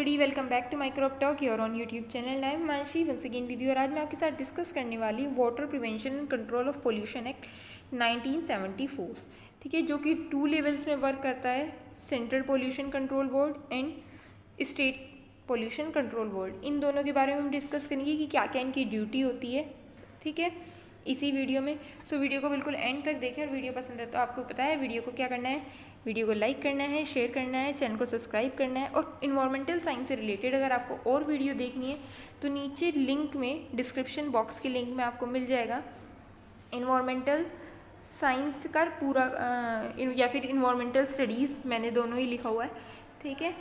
Everybody, welcome back to my crop talk your on YouTube channel. I am Mansi once again with you. और आज मैं आपके साथ discuss करने वाली हूँ water prevention and control of pollution act 1974, ठीक है, जो कि 2 लेवल्स में वर्क करता है, central pollution control board and state pollution control board. इन दोनों के बारे में हम डिस्कस करेंगे कि क्या क्या इनकी ड्यूटी होती है, ठीक है, इसी वीडियो में। सो वीडियो को बिल्कुल एंड तक देखें, और वीडियो पसंद है तो आपको पता है वीडियो को क्या करना है, वीडियो को लाइक करना है, शेयर करना है, चैनल को सब्सक्राइब करना है। और इन्वायरमेंटल साइंस से रिलेटेड अगर आपको और वीडियो देखनी है तो नीचे लिंक में, डिस्क्रिप्शन बॉक्स के लिंक में आपको मिल जाएगा इन्वायरमेंटल साइंस का पूरा या फिर इन्वायरमेंटल स्टडीज़, मैंने दोनों ही लिखा हुआ है, ठीक है,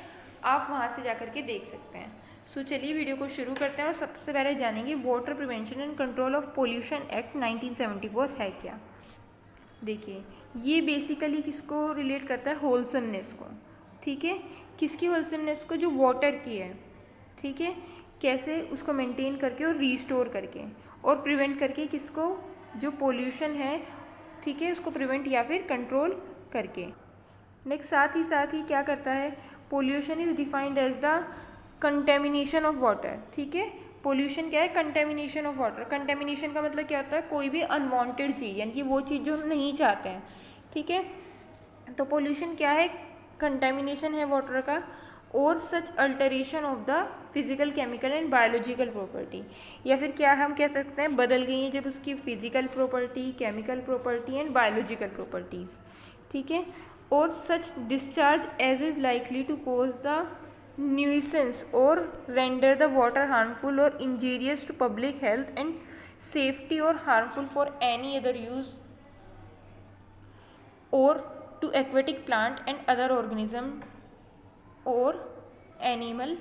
आप वहाँ से जा करके देख सकते हैं। सो चलिए वीडियो को शुरू करते हैं और सबसे पहले जानेंगे water prevention and control of pollution act 1974 है क्या। देखिए, ये बेसिकली किसको रिलेट करता है, होलसमनेस को, ठीक है, किसकी होलसमनेस को, जो वाटर की है, ठीक है, कैसे उसको मेंटेन करके और रीस्टोर करके और प्रिवेंट करके, किसको, जो पोल्यूशन है, ठीक है, उसको प्रिवेंट या फिर कंट्रोल करके। नेक्स्ट साथ ही क्या करता है, pollution is defined as the contamination of water, ठीक है। पोल्यूशन क्या है, कंटेमिनेशन ऑफ वाटर। कंटेमिनेशन का मतलब क्या होता है, कोई भी अनवांटेड चीज़, यानी कि वो चीज़ जो हम नहीं चाहते हैं, ठीक है। तो पोल्यूशन क्या है, कंटेमिनेशन है वाटर का, और such alteration of the physical, chemical and biological property, या फिर क्या हम कह सकते हैं, बदल गई है जब उसकी physical property, chemical property and biological properties, ठीक है। और such discharge as is likely to cause the nuisance or render the water harmful or injurious to public health and safety or harmful for any other use or to aquatic plant and other organism or animal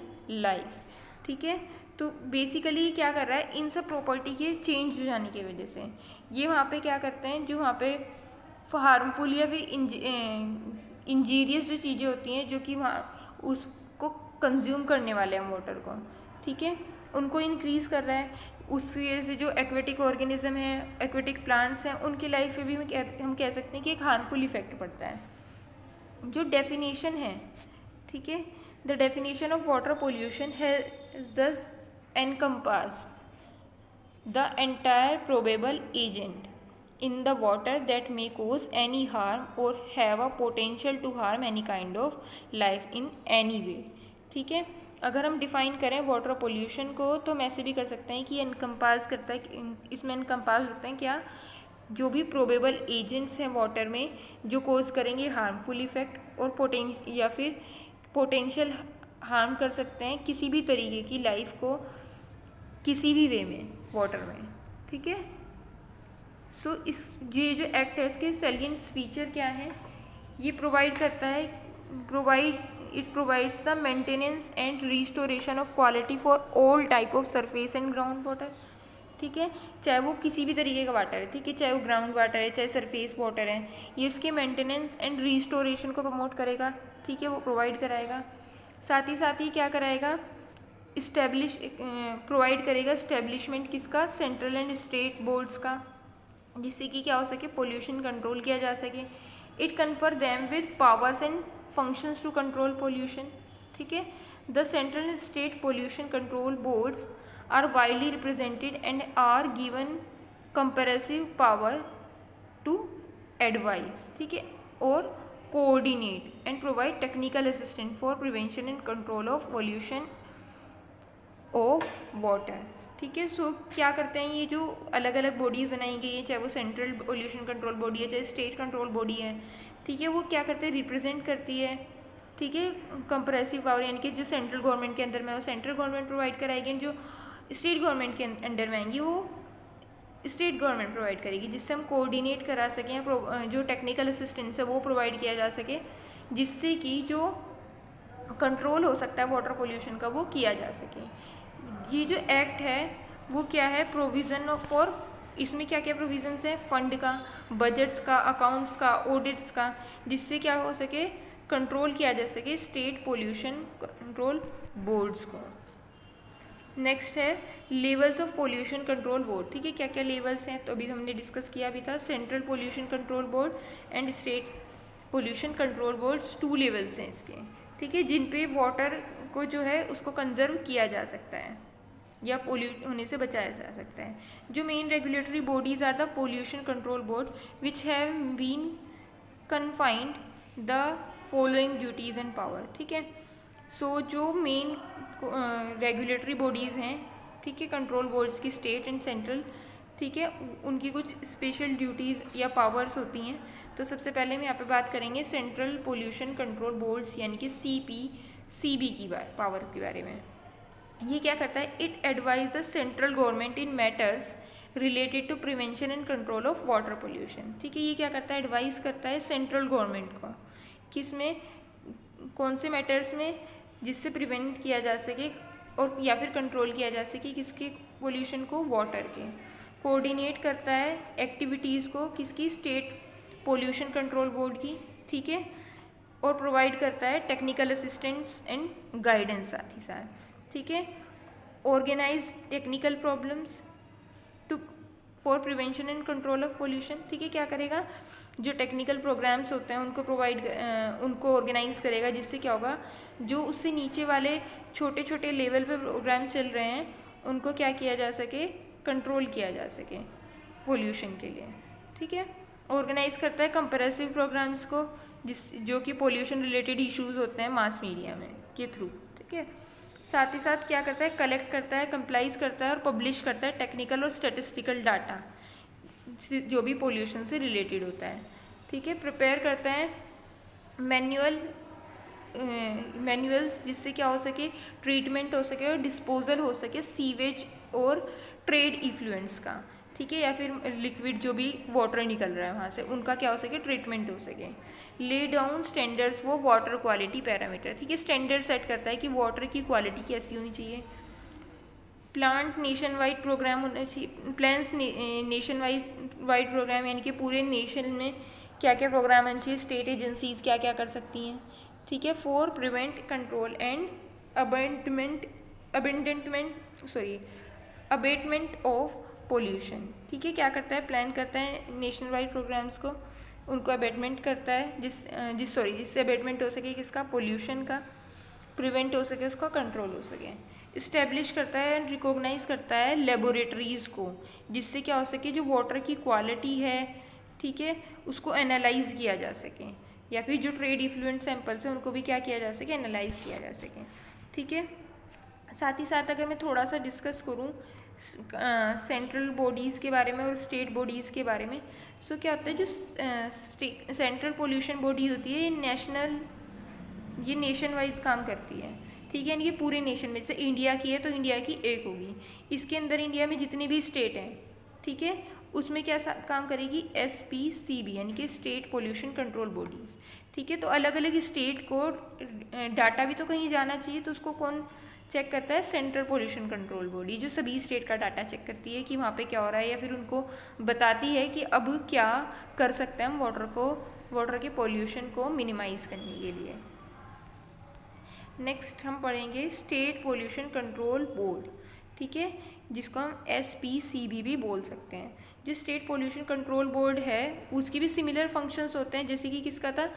life, ठीक है। तो basically क्या कर रहा है, इन सब property के change हो जाने की वजह से ये वहाँ पे क्या करते हैं, जो वहाँ पे हार्मफुल या फिर इंजीरियस जो चीज़ें होती हैं, जो कि वहाँ उसको कंज्यूम करने वाले हैं वाटर को, ठीक है, उनको इंक्रीज़ कर रहा है। उसकी वजह से जो एक्वेटिक ऑर्गेनिज्म है, एक्वेटिक प्लांट्स हैं, उनकी लाइफ पे भी हम कह सकते हैं कि एक हार्मफुल इफेक्ट पड़ता है। जो डेफिनेशन है, ठीक है, the definition of water pollution has दस encompassed the entire probable agent in the water that may cause any harm or have a potential to harm any kind of life in any way, ठीक है। अगर हम define करें water pollution को तो हम ऐसे भी कर सकते हैं कि ये इनकम्पास करता है, इसमें इनकम्पास होते हैं क्या, जो भी प्रोबेबल एजेंट्स हैं वाटर में जो कोज करेंगे हार्मफुल इफेक्ट और या फिर पोटेंशियल हार्म कर सकते हैं किसी भी तरीके की लाइफ को, किसी भी वे में वाटर में, ठीक है। सो इस ये जो एक्ट है, इसके सैलिएंट फीचर क्या है, ये प्रोवाइड करता है, it provides the maintenance and restoration of quality for all type of surface and ground water, ठीक है, चाहे वो किसी भी तरीके का वाटर है, ठीक है, चाहे वो ग्राउंड वाटर है, चाहे सरफेस वाटर है, ये इसके मेंटेनेंस एंड रिस्टोरेशन को प्रमोट करेगा, ठीक है, वो प्रोवाइड कराएगा। साथ ही क्या कराएगा, प्रोवाइड करेगा इस्टेब्लिशमेंट किसका, सेंट्रल एंड स्टेट बोर्ड्स का, जिससे कि क्या हो सके, पोल्यूशन कंट्रोल किया जा सके। It confer them with powers and functions to control pollution, ठीक है। The central and state pollution control boards are widely represented and are given comprehensive power to advise, ठीक है, और coordinate and provide technical assistant for prevention and control of pollution of water, ठीक है। सो क्या करते हैं, ये जो अलग अलग बॉडीज़ बनाई गई है, चाहे वो सेंट्रल पोल्यूशन कंट्रोल बॉडी है, चाहे स्टेट कंट्रोल बॉडी है, ठीक है, वो क्या करते हैं, रिप्रेजेंट करती है, ठीक है, कंप्रेसिव पावर, यानी कि जो सेंट्रल गवर्नमेंट के अंदर में वो सेंट्रल गवर्नमेंट प्रोवाइड कराएगी, जो स्टेट गवर्नमेंट के अंडर में आएंगी वो स्टेट गवर्नमेंट प्रोवाइड करेगी, जिससे हम कोऑर्डिनेट करा सकें, जो टेक्निकल असिस्टेंस है वो प्रोवाइड किया जा सके, जिससे कि जो कंट्रोल हो सकता है वाटर पोल्यूशन का वो किया जा सके। ये जो एक्ट है वो क्या है, प्रोविज़न फॉर, इसमें क्या क्या प्रोविजंस है, फंड का, बजट्स का, अकाउंट्स का, ऑडिट्स का, जिससे क्या हो सके, कंट्रोल किया जा सके स्टेट पोल्यूशन कंट्रोल बोर्ड्स को। नेक्स्ट है levels of pollution control board, ठीक है, क्या क्या लेवल्स हैं, तो अभी हमने डिस्कस किया भी था, central pollution control board and state pollution control boards 2 levels हैं इसके, ठीक है, जिन पे वाटर को जो है उसको कंजर्व किया जा सकता है या पोल्यूट होने से बचाया जा सकता है। जो main regulatory bodies are the pollution control board which have been confined the following duties and power. ठीक है, सो जो मेन रेगुलेटरी बॉडीज़ हैं, ठीक है, कंट्रोल बोर्ड्स की स्टेट एंड सेंट्रल, ठीक है, उनकी कुछ स्पेशल ड्यूटीज़ या पावर्स होती हैं। तो सबसे पहले हम यहाँ पे बात करेंगे सेंट्रल पोल्यूशन कंट्रोल बोर्ड्स यानी कि CPCB की पावर के बारे में। ये क्या करता है? It advise the central government in matters related to prevention and control of water pollution. ठीक है, ये क्या करता है? एडवाइस करता है सेंट्रल गवर्नमेंट को, किस में, कौन से मैटर्स में, जिससे प्रिवेंट किया जा सके और या फिर कंट्रोल किया जा सके किसके पोल्यूशन को, वाटर के। कोऑर्डिनेट करता है एक्टिविटीज़ को किसकी, स्टेट पोल्यूशन कंट्रोल बोर्ड की। ठीक है, और प्रोवाइड करता है टेक्निकल असिस्टेंस एंड गाइडेंस साथ ही साथ। ठीक है, organise technical problems to for prevention and control of pollution. ठीक है, क्या करेगा? जो टेक्निकल प्रोग्राम्स होते हैं उनको ऑर्गेनाइज करेगा, जिससे क्या होगा, जो उससे नीचे वाले छोटे छोटे लेवल पे प्रोग्राम चल रहे हैं उनको क्या किया जा सके, कंट्रोल किया जा सके पोल्यूशन के लिए। ठीक है, ऑर्गेनाइज करता है कंपैरेसिव प्रोग्राम्स को जो कि पोल्यूशन रिलेटेड इश्यूज होते हैं मास मीडिया में के थ्रू। ठीक है, साथ ही साथ क्या करता है? कलेक्ट करता है, कंप्लाइज करता है और पब्लिश करता है टेक्निकल और स्टैटिस्टिकल डाटा जो भी पोल्यूशन से रिलेटेड होता है। ठीक है, प्रिपेयर करता है मैनुअल्स जिससे क्या हो सके, ट्रीटमेंट हो सके और डिस्पोजल हो सके सीवेज और ट्रेड इफ्लुएंट्स का। ठीक है, या फिर लिक्विड जो भी वाटर निकल रहा है वहाँ से उनका क्या हो सके, ट्रीटमेंट हो सके। ले डाउन स्टैंडर्ड्स वो वाटर क्वालिटी पैरामीटर। ठीक है, स्टैंडर्ड सेट करता है कि वाटर की क्वालिटी कैसी होनी चाहिए। प्लांट नेशन वाइड प्रोग्राम होना चाहिए, प्लान्स नेशन वाइड प्रोग्राम यानी कि पूरे नेशन में क्या क्या प्रोग्राम होना चाहिए, स्टेट एजेंसीज क्या क्या कर सकती हैं। ठीक है, for prevent control and abatement of pollution. ठीक है, क्या करता है? प्लान करता है नेशन वाइड प्रोग्राम्स को, उनको अबेटमेंट करता है जिससे अबेटमेंट हो सके किसका, पोल्यूशन का, प्रिवेंट हो सके, उसका कंट्रोल हो सके। इस्टेब्लिश करता है एंड रिकॉग्नाइज करता है लेबोरेटरीज़ को, जिससे क्या हो सके, जो वाटर की क्वालिटी है, ठीक है, उसको एनालाइज किया जा सके, या फिर जो ट्रेड इफ्लुएंट सैंपल्स हैं उनको भी क्या किया जा सके, एनालाइज किया जा सके। ठीक है, साथ ही साथ अगर मैं थोड़ा सा डिस्कस करूँ सेंट्रल बॉडीज़ के बारे में और स्टेट बॉडीज़ के बारे में, सो क्या होता है, जो सेंट्रल पोल्यूशन बॉडी होती है ये नेशन वाइज काम करती है। ठीक है, ये पूरे नेशन में, जैसे इंडिया की है तो इंडिया की एक होगी, इसके अंदर इंडिया में जितने भी स्टेट हैं, ठीक है, उसमें क्या काम करेगी, SPCB यानी कि स्टेट पोल्यूशन कंट्रोल बॉडीज़। ठीक है, तो अलग अलग स्टेट को डाटा भी तो कहीं जाना चाहिए, तो उसको कौन चेक करता है? सेंट्रल पोल्यूशन कंट्रोल बॉडी, जो सभी स्टेट का डाटा चेक करती है कि वहाँ पे क्या हो रहा है, या फिर उनको बताती है कि अब क्या कर सकते हैं हम वाटर के पोल्यूशन को मिनिमाइज करने के लिए। नेक्स्ट हम पढ़ेंगे स्टेट पोल्यूशन कंट्रोल बोर्ड। ठीक है, जिसको हम SPCB भी बोल सकते हैं। जो स्टेट पोल्यूशन कंट्रोल बोर्ड है उसकी भी सिमिलर फंक्शंस होते हैं जैसे कि किसका था,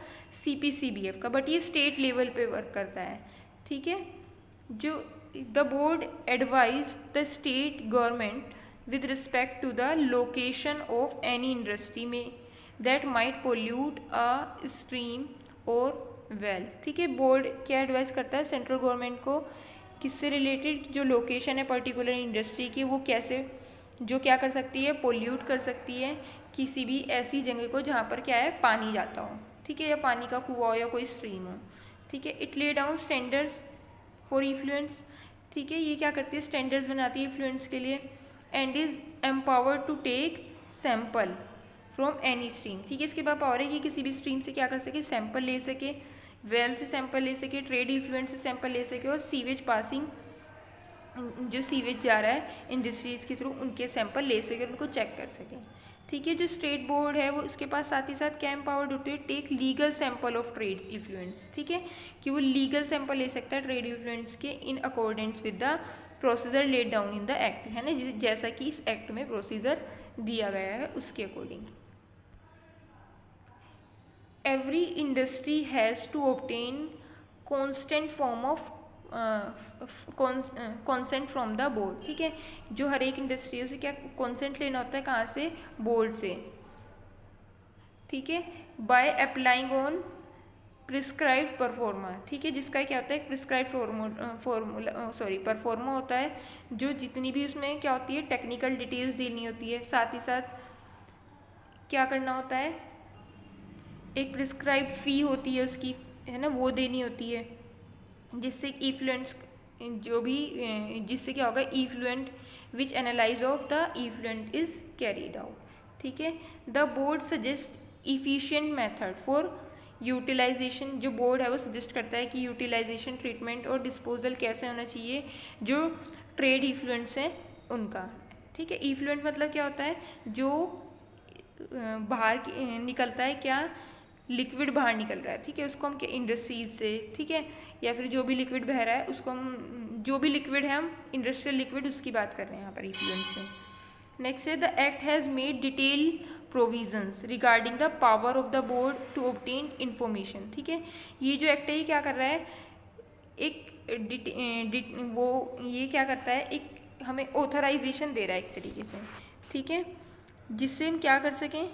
CPCBF का, बट ये स्टेट लेवल पे वर्क करता है। ठीक है, जो the board advise the state government with respect to the location of any industry में that might pollute a stream और वेल। ठीक है, बोर्ड क्या एडवाइस करता है सेंट्रल गवर्नमेंट को, किससे रिलेटेड, जो लोकेशन है पर्टिकुलर इंडस्ट्री की, वो कैसे, जो क्या कर सकती है, पोल्यूट कर सकती है किसी भी ऐसी जगह को जहाँ पर क्या है, पानी जाता हो। ठीक है, या पानी का कुआं हो या कोई स्ट्रीम हो। ठीक है, it lay down standards for इफ्लुएंस। ठीक है, ये क्या करती है, स्टैंडर्ड्स बनाती है इफ्लुएंस के लिए, and is empowered to take sample from any stream. ठीक है, इसके बाद पावर है कि किसी भी स्ट्रीम से क्या कर सके, सैंपल ले सके, वेल से सैंपल ले सके, ट्रेड इफ्लुएंस से सैंपल ले सके, और सीवेज पासिंग, जो सीवेज जा रहा है इंडस्ट्रीज के थ्रू, उनके सैंपल ले सके, उनको चेक कर सके। ठीक है, जो स्टेट बोर्ड है वो उसके पास साथ ही साथ क्या एम्पावर्ड होती है, take legal sample of trade effluent. ठीक है, कि वो लीगल सैंपल ले सकता है ट्रेड इफ्लुएंस के in accordance with the procedure laid down in the act, है ना, जैसा कि इस एक्ट में प्रोसीजर दिया गया है उसके according. Every industry has to obtain constant form of consent from the board, ठीक है। जो हर एक इंडस्ट्रियों से क्या कॉन्सेंट लेना होता है, कहाँ से, बोर्ड से, ठीक है। By applying on prescribed pro forma, ठीक है, जिसका क्या होता है, प्रिस्क्राइब्ड परफॉर्मा होता है, जो जितनी भी उसमें क्या होती है, टेक्निकल डिटेल्स देनी होती है, साथ ही साथ क्या करना होता है, एक प्रिस्क्राइब फी होती है उसकी, है ना, वो देनी होती है, जिससे इफ्लुएंस जो भी जिससे क्या होगा, effluent which analyse of the effluent is carried out, ठीक है। The board suggest efficient method for utilisation, जो बोर्ड है वो सजेस्ट करता है कि यूटिलाइजेशन, ट्रीटमेंट और डिस्पोजल कैसे होना चाहिए जो ट्रेड इफ्लुएंट्स हैं उनका, ठीक है। इफ्लुएंट मतलब क्या होता है, जो बाहर निकलता है, क्या लिक्विड बाहर निकल रहा है, ठीक है, उसको हम क्या इंडस्ट्रीज से, ठीक है, या फिर जो भी लिक्विड बह रहा है उसको हम, जो भी लिक्विड है हम इंडस्ट्रियल लिक्विड उसकी बात कर रहे हैं यहाँ पर इफ्लुएंट से। नेक्स्ट है the act has made detail provisions regarding the power of the board to obtain information, ठीक है। ये जो एक्ट है ये क्या कर रहा है, एक वो ये क्या करता है, एक हमें ऑथराइजेशन दे रहा है एक तरीके से, ठीक है, जिससे हम क्या कर सकें,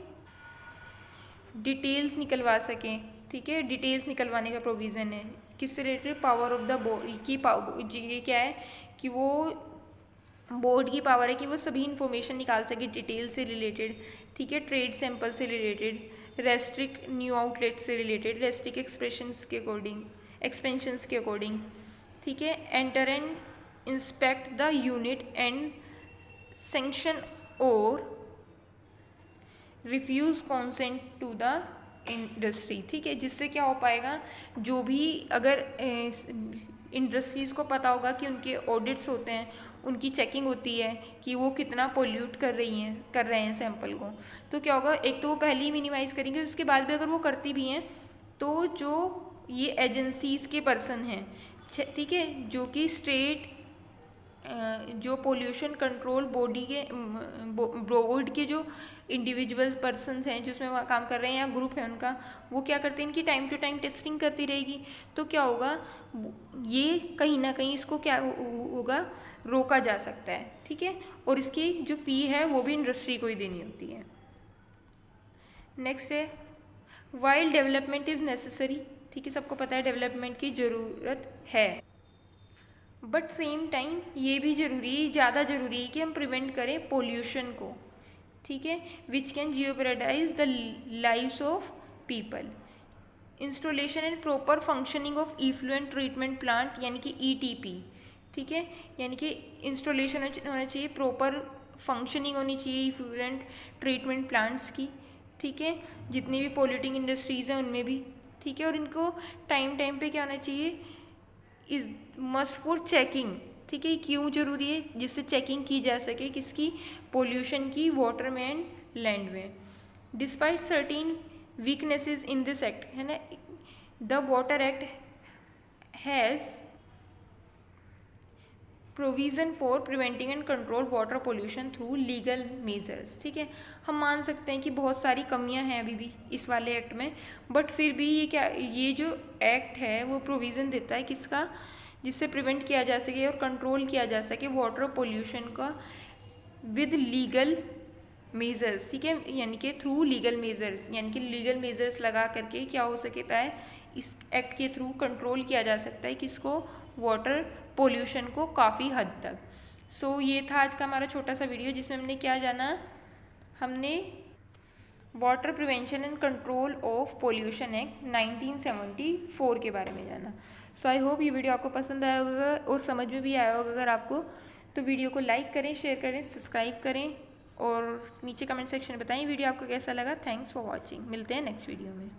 डिटेल्स निकलवा सकें, ठीक है। डिटेल्स निकलवाने का प्रोविज़न है किससे related, power of the board की ये क्या है कि वो बोर्ड की पावर है कि वो सभी इंफॉर्मेशन निकाल सके डिटेल से रिलेटेड, ठीक है, ट्रेड सैंपल से रिलेटेड, रेस्ट्रिक्ट न्यू आउटलेट से रिलेटेड, रेस्ट्रिक्ट एक्सपेंशंस के अकॉर्डिंग, ठीक है, enter and inspect the unit and sanction और refuse consent to the industry, ठीक है, जिससे क्या हो पाएगा, जो भी अगर इंडस्ट्रीज़ को पता होगा कि उनके ऑडिट्स होते हैं, उनकी चेकिंग होती है कि वो कितना पोल्यूट कर रहे हैं सैंपल को, तो क्या होगा, एक तो वो पहले ही मिनिमाइज़ करेंगे, उसके बाद भी अगर वो करती भी हैं तो जो ये एजेंसीज़ के पर्सन हैं, ठीक है, जो कि स्टेट जो पोल्यूशन कंट्रोल बॉडी के बोर्ड के जो इंडिविजुअल पर्सन्स हैं जिसमें वह काम कर रहे हैं या ग्रुप है उनका, वो क्या करते हैं, इनकी टाइम टू टाइम टेस्टिंग करती रहेगी, तो क्या होगा, ये कहीं ना कहीं इसको क्या होगा, रोका जा सकता है, ठीक है, और इसकी जो फ़ी है वो भी इंडस्ट्री को ही देनी होती है। नेक्स्ट है वाइल डेवलपमेंट इज़ नेसेसरी, ठीक है, सबको पता है डेवलपमेंट की ज़रूरत है, बट सेम टाइम ये भी ज़रूरी है, ज़्यादा ज़रूरी है कि हम प्रिवेंट करें पोल्यूशन को, ठीक है, which can jeopardise the lives of people. Installation and proper functioning of effluent treatment plant यानी कि ETP, ठीक है, यानी कि इंस्टॉलेशन होना चाहिए, प्रॉपर फंक्शनिंग होनी चाहिए इफ्लुएंट ट्रीटमेंट प्लांट्स की, ठीक है, जितनी भी पोल्यूटिंग इंडस्ट्रीज़ हैं उनमें भी, ठीक है, और इनको टाइम टाइम पे क्या होना चाहिए, इज मस्ट फॉर चेकिंग, ठीक है, क्यों जरूरी है, जिससे चेकिंग की जा सके किसकी, पोल्यूशन की, वाटर में एंड लैंड में। Despite certain weaknesses in this act, है ना, the water act has provision for preventing and control water pollution through legal measures, ठीक है, हम मान सकते हैं कि बहुत सारी कमियां हैं अभी भी इस वाले एक्ट में, बट फिर भी ये जो एक्ट है वो प्रोविज़न देता है किसका, जिससे प्रिवेंट किया जा सके और कंट्रोल किया जा सके वाटर पोल्यूशन का विद लीगल मेजर्स, ठीक है, यानी कि थ्रू लीगल मेजर्स, यानी कि लीगल मेजर्स लगा करके क्या हो सकता है, इस एक्ट के थ्रू कंट्रोल किया जा सकता है किसको, वाटर पोल्यूशन को काफ़ी हद तक। सो ये था आज का हमारा छोटा सा वीडियो जिसमें हमने क्या जाना, हमने water prevention and control of pollution act 1974 के बारे में जाना। सो आई होप ये वीडियो आपको पसंद आया होगा और समझ में भी आया होगा। अगर आपको तो वीडियो को लाइक करें, शेयर करें, सब्सक्राइब करें और नीचे कमेंट सेक्शन में बताएं वीडियो आपको कैसा लगा। थैंक्स फॉर वॉचिंग, मिलते हैं नेक्स्ट वीडियो में।